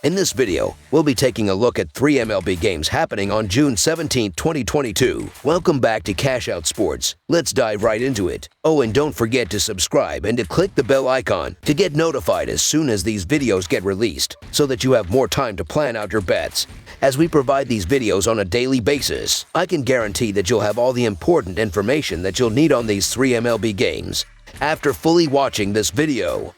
In this video, we'll be taking a look at 3 MLB games happening on June 17, 2022. Welcome back to Cash Out Sports. Let's dive right into it. Oh, and don't forget to subscribe and to click the bell icon to get notified as soon as these videos get released, so that you have more time to plan out your bets. As we provide these videos on a daily basis, I can guarantee that you'll have all the important information that you'll need on these 3 MLB games after fully watching this video.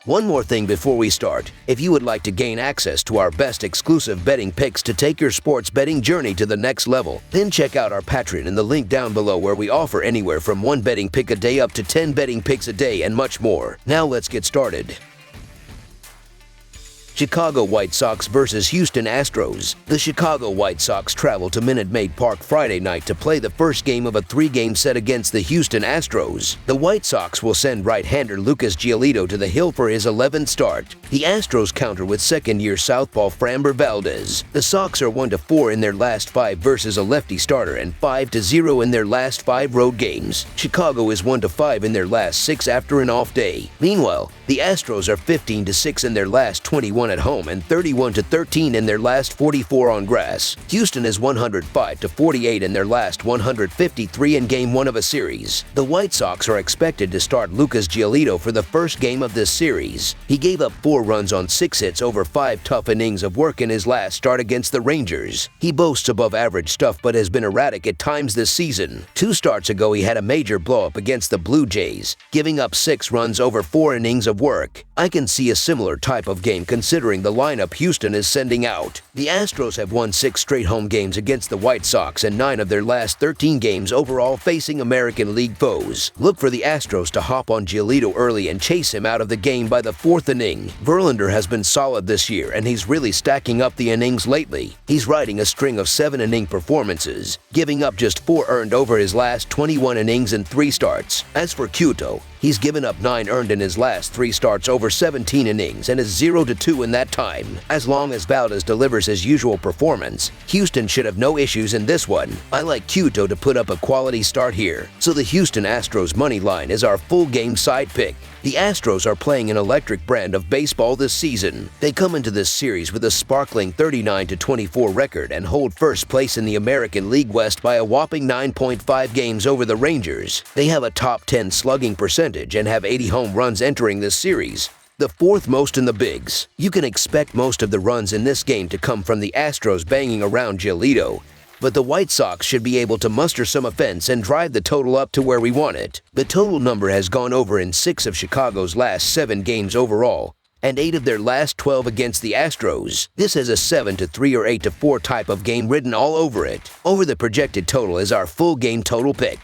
One more thing before we start. If you would like to gain access to our best exclusive betting picks to take your sports betting journey to the next level, then check out our Patreon in the link down below, where we offer anywhere from 1 betting pick a day up to 10 betting picks a day and much more. Now let's get started. Chicago White Sox versus Houston Astros. The Chicago White Sox travel to Minute Maid Park Friday night to play the first game of a 3-game set against the Houston Astros. The White Sox will send right-hander Lucas Giolito to the hill for his 11th start. The Astros counter with second-year southpaw Framber Valdez. The Sox are 1-4 in their last 5 versus a lefty starter and 5-0 in their last 5 road games. Chicago is 1-5 in their last 6 after an off day. Meanwhile, the Astros are 15-6 in their last 21 at home and 31-13 in their last 44 on grass. Houston is 105-48 in their last 153 in Game 1 of a series. The White Sox are expected to start Lucas Giolito for the first game of this series. He gave up 4 runs on 6 hits over 5 tough innings of work in his last start against the Rangers. He boasts above-average stuff but has been erratic at times this season. 2 starts ago he had a major blow-up against the Blue Jays, giving up 6 runs over 4 innings of work. I can see a similar type of game considering the lineup Houston is sending out. The Astros have won 6 straight home games against the White Sox and 9 of their last 13 games overall facing American League foes. Look for the Astros to hop on Giolito early and chase him out of the game by the 4th inning. Verlander has been solid this year and he's really stacking up the innings lately. He's riding a string of 7-inning performances, giving up just 4 earned over his last 21 innings in 3 starts. As for Cueto, he's given up 9 earned in his last 3 starts over 17 innings and is 0-2 in that time. As long as Valdez delivers his usual performance, Houston should have no issues in this one. I like Cueto to put up a quality start here, so the Houston Astros money line is our full game side pick. The Astros are playing an electric brand of baseball this season. They come into this series with a sparkling 39-24 record and hold first place in the American League West by a whopping 9.5 games over the Rangers. They have a top 10 slugging percentage and have 80 home runs entering this series, the 4th most in the bigs. You can expect most of the runs in this game to come from the Astros banging around Giolito, but the White Sox should be able to muster some offense and drive the total up to where we want it. The total number has gone over in 6 of Chicago's last 7 games overall, and 8 of their last 12 against the Astros. This has a 7-3 or 8-4 type of game written all over it. Over the projected total is our full game total pick.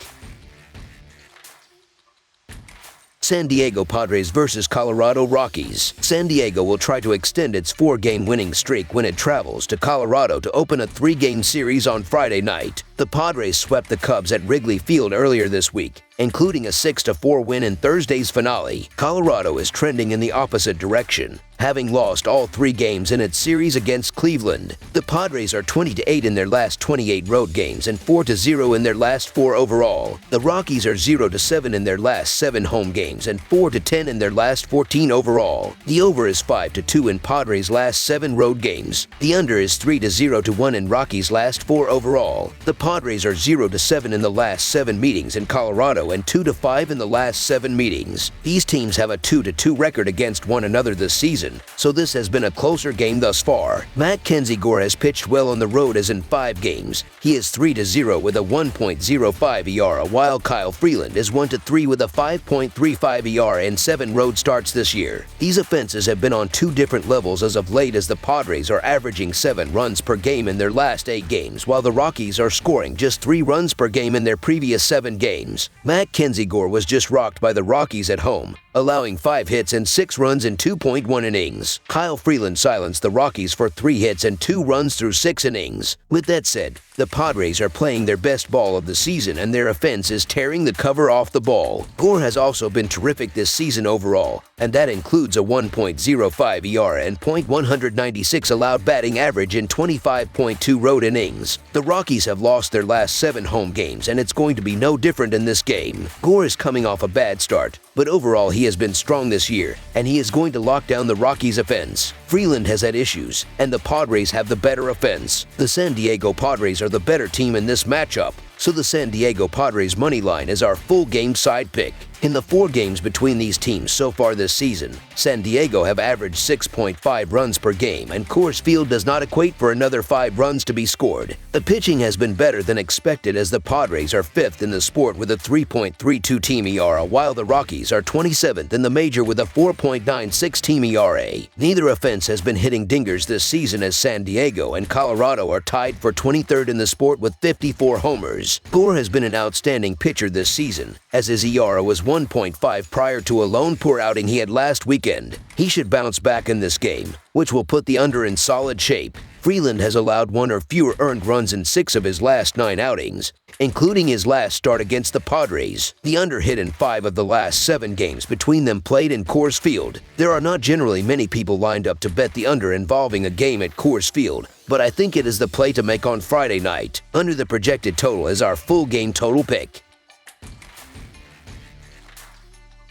San Diego Padres versus Colorado Rockies. San Diego will try to extend its 4-game winning streak when it travels to Colorado to open a 3-game series on Friday night. The Padres swept the Cubs at Wrigley Field earlier this week, including a 6-4 win in Thursday's finale. Colorado is trending in the opposite direction, having lost all 3 games in its series against Cleveland. The Padres are 20-8 in their last 28 road games and 4-0 in their last 4 overall. The Rockies are 0-7 in their last 7 home games and 4-10 in their last 14 overall. The over is 5-2 in Padres' last 7 road games. The under is 3-0-1 in Rockies' last 4 overall. The Padres are 0-7 in the last 7 meetings in Colorado and 2-5 in the last 7 meetings. These teams have a 2-2 record against one another this season, so this has been a closer game thus far. Mackenzie Gore has pitched well on the road as in 5 games. He is 3-0 with a 1.05 ERA, while Kyle Freeland is 1-3 with a 5.35 ERA in 7 road starts this year. These offenses have been on 2 different levels as of late, as the Padres are averaging 7 runs per game in their last 8 games, while the Rockies are scoring just 3 runs per game in their previous 7 games. Mackenzie Gore was just rocked by the Rockies at home, allowing 5 hits and 6 runs in 2.1 innings. Kyle Freeland silenced the Rockies for 3 hits and 2 runs through 6 innings. With that said, the Padres are playing their best ball of the season and their offense is tearing the cover off the ball. Gore has also been terrific this season overall, and that includes a 1.05 ERA and .196 allowed batting average in 25.2 road innings. The Rockies have lost their last 7 home games, and it's going to be no different in this game. Gore is coming off a bad start, but overall he has been strong this year, and he is going to lock down the Rockies' offense. Freeland has had issues, and the Padres have the better offense. The San Diego Padres are the better team in this matchup, so the San Diego Padres money line is our full game side pick. In the 4 games between these teams so far this season, San Diego have averaged 6.5 runs per game, and Coors Field does not equate for another 5 runs to be scored. The pitching has been better than expected, as the Padres are 5th in the sport with a 3.32 team ERA, while the Rockies are 27th in the major with a 4.96 team ERA. Neither offense has been hitting dingers this season, as San Diego and Colorado are tied for 23rd in the sport with 54 homers. Gore has been an outstanding pitcher this season, as his ERA was 1.5 prior to a lone poor outing he had last weekend. He should bounce back in this game, which will put the under in solid shape. Freeland has allowed 1 or fewer earned runs in 6 of his last 9 outings, including his last start against the Padres. The under hit in 5 of the last 7 games between them played in Coors Field. There are not generally many people lined up to bet the under involving a game at Coors Field, but I think it is the play to make on Friday night. Under the projected total is our full game total pick.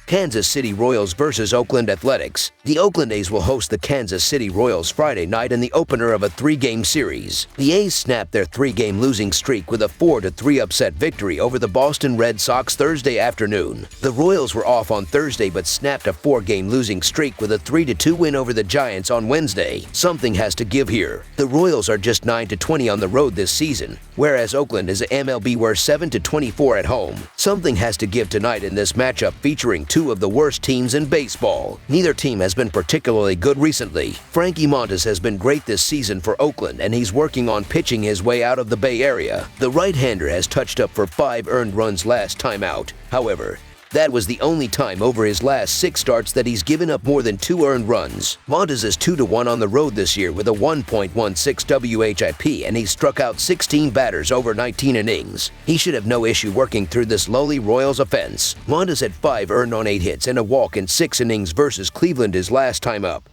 Kansas City Royals versus Oakland Athletics. The Oakland A's will host the Kansas City Royals Friday night in the opener of a 3-game series. The A's snapped their 3-game losing streak with a 4-3 upset victory over the Boston Red Sox Thursday afternoon. The Royals were off on Thursday but snapped a 4-game losing streak with a 3-2 win over the Giants on Wednesday. Something has to give here. The Royals are just 9-20 on the road this season, whereas Oakland is MLB were 7-24 at home. Something has to give tonight in this matchup featuring 2 of the worst teams in baseball. Neither team has been particularly good recently. Frankie Montas has been great this season for Oakland, and he's working on pitching his way out of the Bay Area. The right-hander has touched up for 5 earned runs last time out. However, that was the only time over his last 6 starts that he's given up more than 2 earned runs. Montas is 2-1 on the road this year with a 1.16 WHIP, and he's struck out 16 batters over 19 innings. He should have no issue working through this lowly Royals offense. Montas had 5 earned on 8 hits and a walk in 6 innings versus Cleveland his last time up,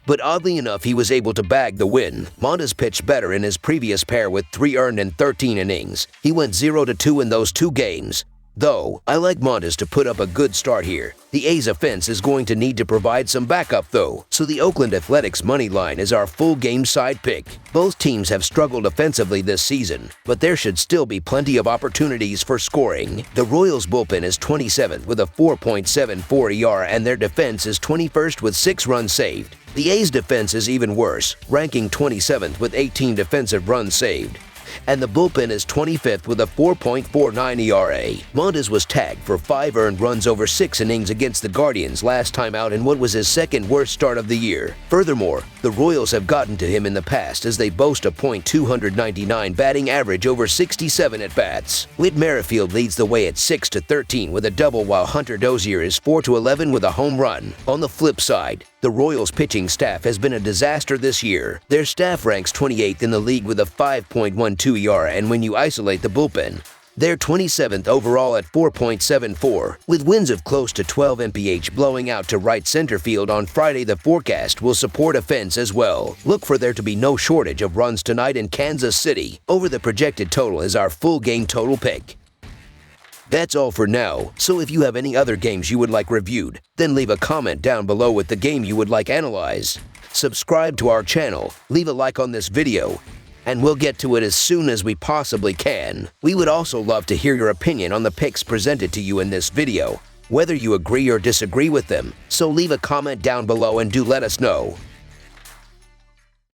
but oddly enough, he was able to bag the win. Montas pitched better in his previous pair with 3 earned in 13 innings. He went 0-2 in those 2 games. Though, I like Montas to put up a good start here. The A's offense is going to need to provide some backup though, so the Oakland Athletics money line is our full game side pick. Both teams have struggled offensively this season, but there should still be plenty of opportunities for scoring. The Royals bullpen is 27th with a 4.74 ERA, and their defense is 21st with 6 runs saved. The A's defense is even worse, ranking 27th with 18 defensive runs saved, and the bullpen is 25th with a 4.49 ERA. Montas was tagged for 5 earned runs over 6 innings against the Guardians last time out in what was his 2nd worst start of the year. Furthermore, the Royals have gotten to him in the past, as they boast a .299 batting average over 67 at-bats. Whit Merrifield leads the way at 6-13 with a double, while Hunter Dozier is 4-11 with a home run. On the flip side, the Royals pitching staff has been a disaster this year. Their staff ranks 28th in the league with a 5.12 ERA, and when you isolate the bullpen, they're 27th overall at 4.74. With winds of close to 12 mph blowing out to right center field on Friday, the forecast will support offense as well. Look for there to be no shortage of runs tonight in Kansas City. Over the projected total is our full game total pick. That's all for now, so if you have any other games you would like reviewed, then leave a comment down below with the game you would like analyzed. Subscribe to our channel, leave a like on this video, and we'll get to it as soon as we possibly can. We would also love to hear your opinion on the picks presented to you in this video, whether you agree or disagree with them, so leave a comment down below and do let us know.